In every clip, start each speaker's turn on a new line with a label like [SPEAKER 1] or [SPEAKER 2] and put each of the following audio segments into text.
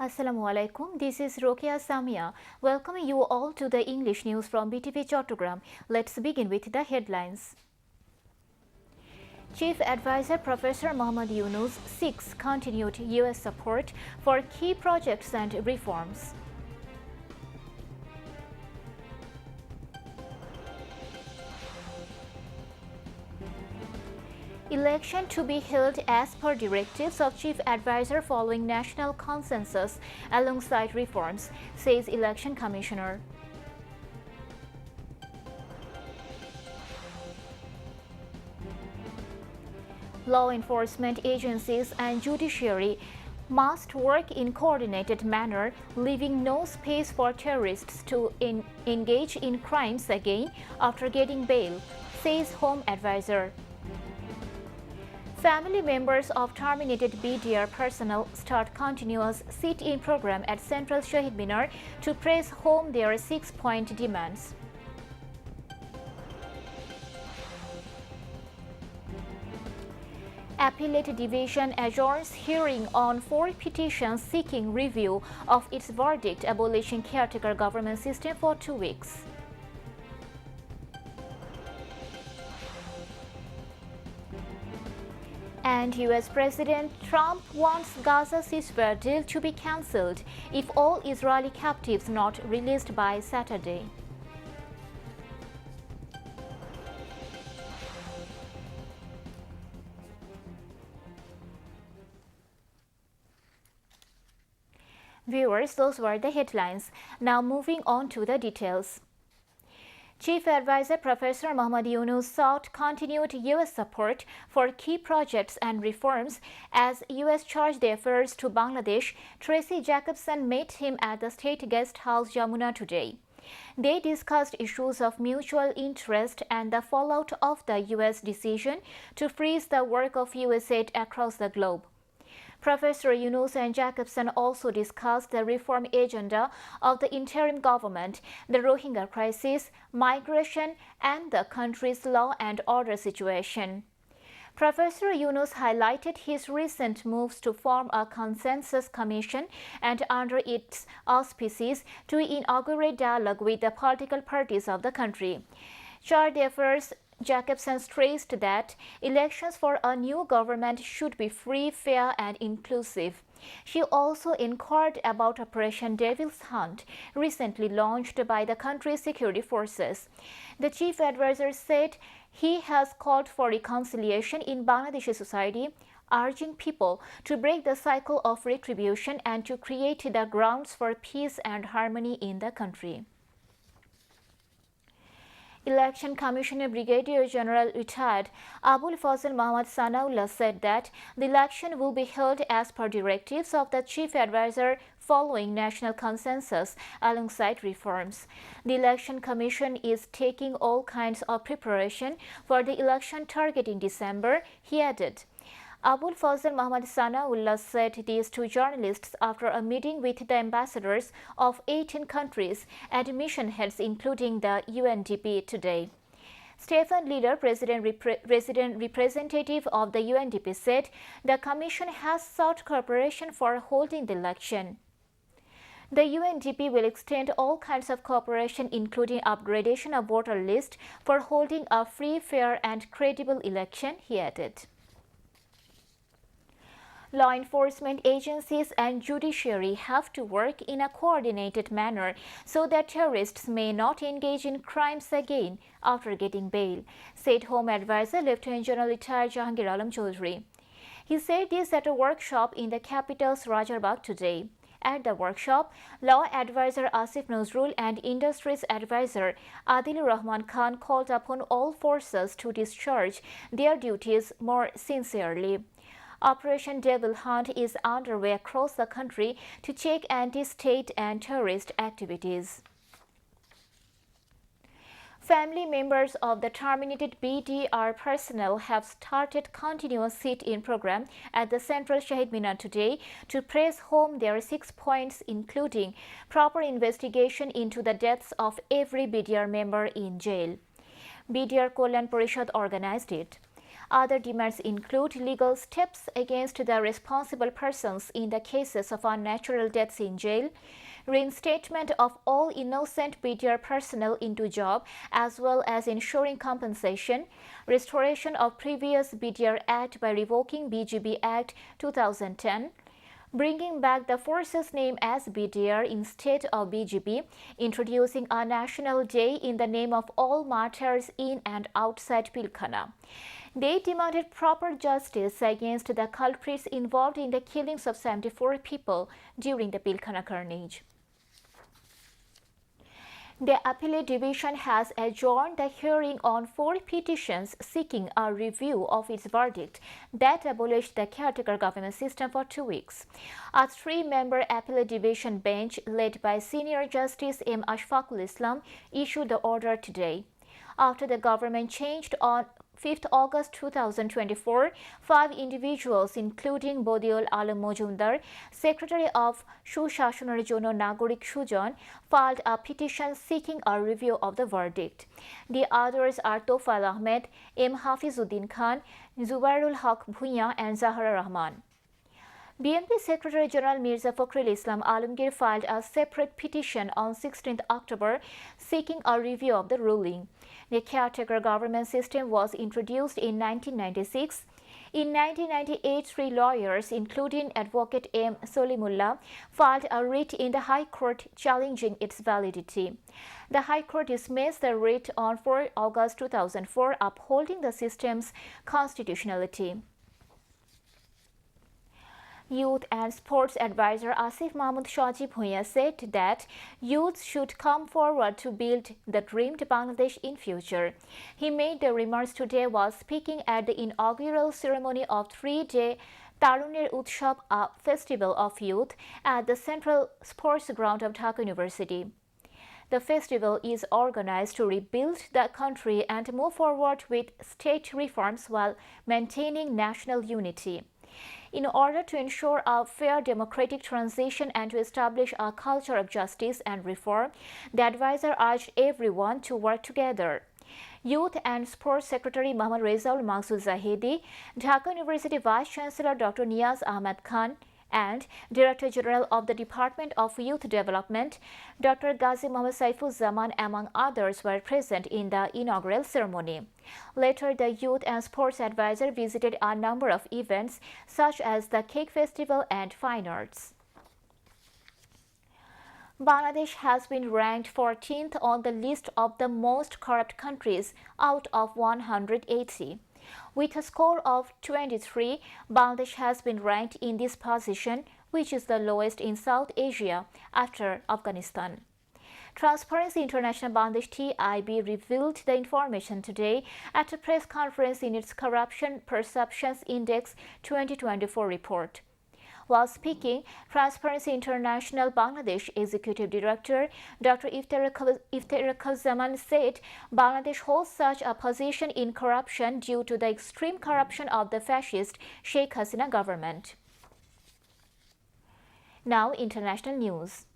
[SPEAKER 1] Assalamu alaikum. This is Rokia Samia. Welcoming you all to the English news from Btv Chattogram. Let's begin with the headlines. Chief Advisor Professor Muhammad Yunus seeks continued U.S. support for key projects and reforms. Election to be held as per directives of Chief Advisor following national consensus alongside reforms, says Election Commissioner. Law enforcement agencies and judiciary must work in coordinated manner, leaving no space for terrorists to engage in crimes again after getting bail, says Home Advisor. Family members of terminated BDR personnel start continuous sit-in program at Central Shahid Minar to press home their 6-point demands. Appellate Division adjourns hearing on 4 petitions seeking review of its verdict abolishing caretaker government system for 2 weeks. And U.S. President Trump wants Gaza ceasefire deal to be cancelled if all Israeli captives not released by Saturday. Viewers, those were the headlines. Now moving on to the details. Chief Advisor Professor Muhammad Yunus sought continued U.S. support for key projects and reforms as U.S. chargé d'affaires to Bangladesh, Tracy Jacobson, met him at the State Guest House Jamuna today. They discussed issues of mutual interest and the fallout of the U.S. decision to freeze the work of USAID across the globe. Professor Yunus and Jacobson also discussed the reform agenda of the interim government, the Rohingya crisis, migration, and the country's law and order situation. Professor Yunus highlighted his recent moves to form a consensus commission and under its auspices to inaugurate dialogue with the political parties of the country. Chargé d'affaires Jacobson stressed that elections for a new government should be free, fair, and inclusive. She also inquired about Operation Devil's Hunt, recently launched by the country's security forces. The chief advisor said he has called for reconciliation in Bangladeshi society, urging people to break the cycle of retribution and to create the grounds for peace and harmony in the country. Election Commissioner Brigadier General retired Abul Fazl Muhammad Sanaullah said that the election will be held as per directives of the Chief Advisor following national consensus alongside reforms. The Election Commission is taking all kinds of preparation for the election target in December, he added. Abul Fazl Muhammad Sanaullah said this to journalists after a meeting with the ambassadors of 18 countries and mission heads including the UNDP today. Stephen Leader, resident representative of the UNDP, said the commission has sought cooperation for holding the election. The UNDP will extend all kinds of cooperation including upgradation of voter list for holding a free, fair and credible election, he added. Law enforcement agencies and judiciary have to work in a coordinated manner so that terrorists may not engage in crimes again after getting bail, said Home Advisor Lieutenant General retired Jahangir Alam Chaudhry. He said this at a workshop in the capital's Rajarbagh today. At the workshop, Law Advisor Asif Nazrul and Industries Advisor Adil Rahman Khan called upon all forces to discharge their duties more sincerely. Operation Devil Hunt is underway across the country to check anti-state and terrorist activities. Family members of the terminated BDR personnel have started continuous sit-in program at the Central Shahid Minar today to press home their 6 points, including proper investigation into the deaths of every BDR member in jail. BDR Kolyan Parishad organized it. Other demands include legal steps against the responsible persons in the cases of unnatural deaths in jail, reinstatement of all innocent BDR personnel into job, as well as ensuring compensation, restoration of previous BDR Act by revoking BGB Act 2010, bringing back the force's name as BDR instead of BGB, introducing a national day in the name of all martyrs in and outside Pilkhana. They demanded proper justice against the culprits involved in the killings of 74 people during the Pilkhana carnage. The Appellate Division has adjourned the hearing on 4 petitions seeking a review of its verdict that abolished the caretaker government system for 2 weeks. A 3-member Appellate Division bench led by Senior Justice M. Ashfaqul Islam issued the order today. After the government changed on 5th August 2024, 5 individuals, including Bodiul Alam Mojumdar, Secretary of Sushashoner Jonno Nagorik Sujon, filed a petition seeking a review of the verdict. The others are Tofail Ahmed, M. Hafizuddin Khan, Zubairul Haq Bhuiya, and Zahra Rahman. BNP Secretary General Mirza Fakhrul Islam Alamgir filed a separate petition on 16 October seeking a review of the ruling. The caretaker government system was introduced in 1996. In 1998, 3 lawyers, including Advocate M. Solimullah, filed a writ in the High Court challenging its validity. The High Court dismissed the writ on 4 August 2004, upholding the system's constitutionality. Youth and Sports Advisor Asif Mahmood Shaji Bhuiya said that youth should come forward to build the dreamed Bangladesh in future. He made the remarks today while speaking at the inaugural ceremony of 3-day Taruner Utshab, a festival of youth, at the Central Sports Ground of Dhaka University. The festival is organized to rebuild the country and move forward with state reforms while maintaining national unity. In order to ensure a fair democratic transition and to establish a culture of justice and reform, the advisor urged everyone to work together. Youth and Sports Secretary Muhammad Rezaul Maksud Zahedi, Dhaka University Vice Chancellor Dr. Niaz Ahmed Khan, and Director General of the Department of Youth Development, Dr. Ghazi Muhammad Saiful Zaman, among others, were present in the inaugural ceremony. Later, the Youth and Sports Advisor visited a number of events, such as the Cake Festival and Fine Arts. Bangladesh has been ranked 14th on the list of the most corrupt countries out of 180. With a score of 23, Bangladesh has been ranked in this position, which is the lowest in South Asia after Afghanistan. Transparency International Bangladesh TIB revealed the information today at a press conference in its Corruption Perceptions Index 2024 report. While speaking, Transparency International Bangladesh Executive Director Dr. Iftikhar Zaman said Bangladesh holds such a position in corruption due to the extreme corruption of the fascist Sheikh Hasina government. Now, international news.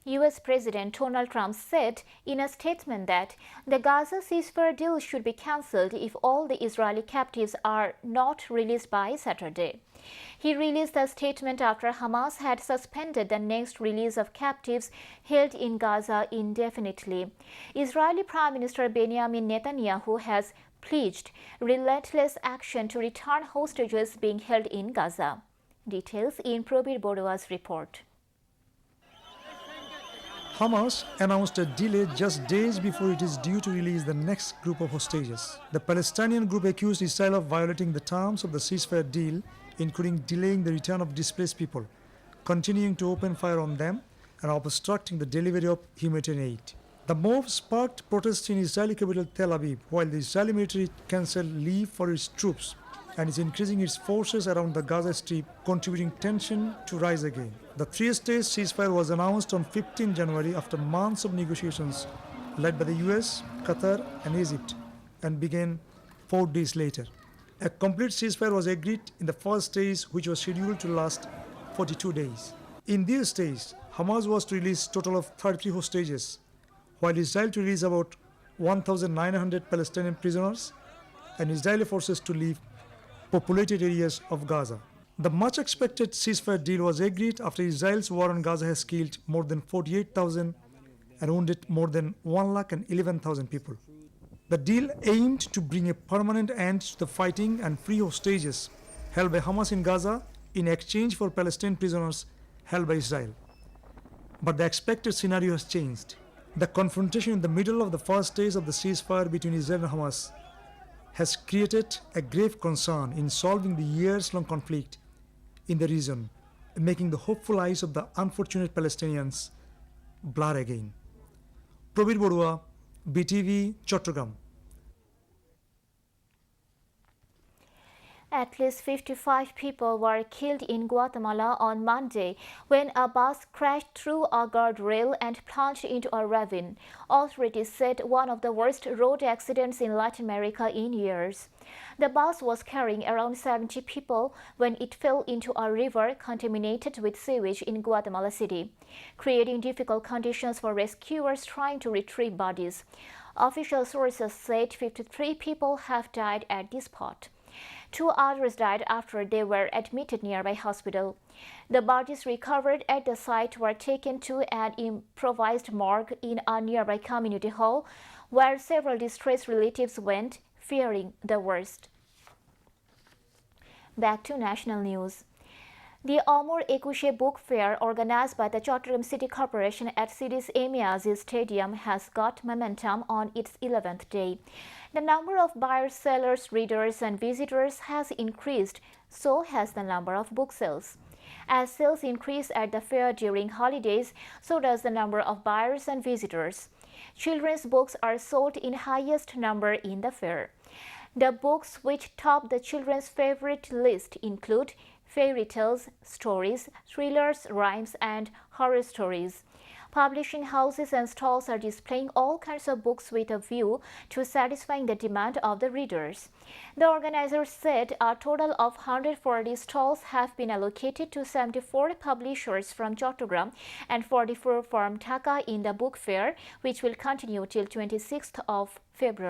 [SPEAKER 1] U.S. President Donald Trump said in a statement that the Gaza ceasefire deal should be cancelled if all the Israeli captives are not released by Saturday. He released the statement after Hamas had suspended the next release of captives held in Gaza indefinitely. Israeli Prime Minister Benjamin Netanyahu has pledged relentless action to return hostages being held in Gaza. Details in Probir Borua's report.
[SPEAKER 2] Hamas announced a delay just days before it is due to release the next group of hostages. The Palestinian group accused Israel of violating the terms of the ceasefire deal, including delaying the return of displaced people, continuing to open fire on them, and obstructing the delivery of humanitarian aid. The move sparked protests in Israeli capital Tel Aviv, while the Israeli military cancelled leave for its troops and is increasing its forces around the Gaza Strip, contributing tension to rise again. The 3-stage ceasefire was announced on 15 January after months of negotiations led by the US, Qatar and Egypt, and began 4 days later. A complete ceasefire was agreed in the first stage, which was scheduled to last 42 days. In this stage, Hamas was to release a total of 33 hostages, while Israel to release about 1,900 Palestinian prisoners and Israeli forces to leave populated areas of Gaza. The much expected ceasefire deal was agreed after Israel's war on Gaza has killed more than 48,000 and wounded more than 111,000 people. The deal aimed to bring a permanent end to the fighting and free hostages held by Hamas in Gaza in exchange for Palestinian prisoners held by Israel. But the expected scenario has changed. The confrontation in the middle of the first days of the ceasefire between Israel and Hamas has created a grave concern in solving the years-long conflict in the region, making the hopeful eyes of the unfortunate Palestinians blur again. Probir Borua, Btv Chattogram.
[SPEAKER 1] At least 55 people were killed in Guatemala on Monday when a bus crashed through a guardrail and plunged into a ravine. Authorities said one of the worst road accidents in Latin America in years. The bus was carrying around 70 people when it fell into a river contaminated with sewage in Guatemala City, creating difficult conditions for rescuers trying to retrieve bodies. Official sources said 53 people have died at the spot. 2 others died after they were admitted nearby hospital. The bodies recovered at the site were taken to an improvised morgue in a nearby community hall, where several distressed relatives went, fearing the worst. Back to national news. The Amor Ekushe Book Fair, organized by the Chattogram City Corporation at city's Emiazi Stadium, has got momentum on its 11th day. The number of buyers, sellers, readers, and visitors has increased, so has the number of book sales. As sales increase at the fair during holidays, so does the number of buyers and visitors. Children's books are sold in highest number in the fair. The books which top the children's favorite list include fairy tales, stories, thrillers, rhymes, and horror stories. Publishing houses and stalls are displaying all kinds of books with a view to satisfying the demand of the readers. The organizers said a total of 140 stalls have been allocated to 74 publishers from Chattogram and 44 from Dhaka in the book fair, which will continue till 26th of February.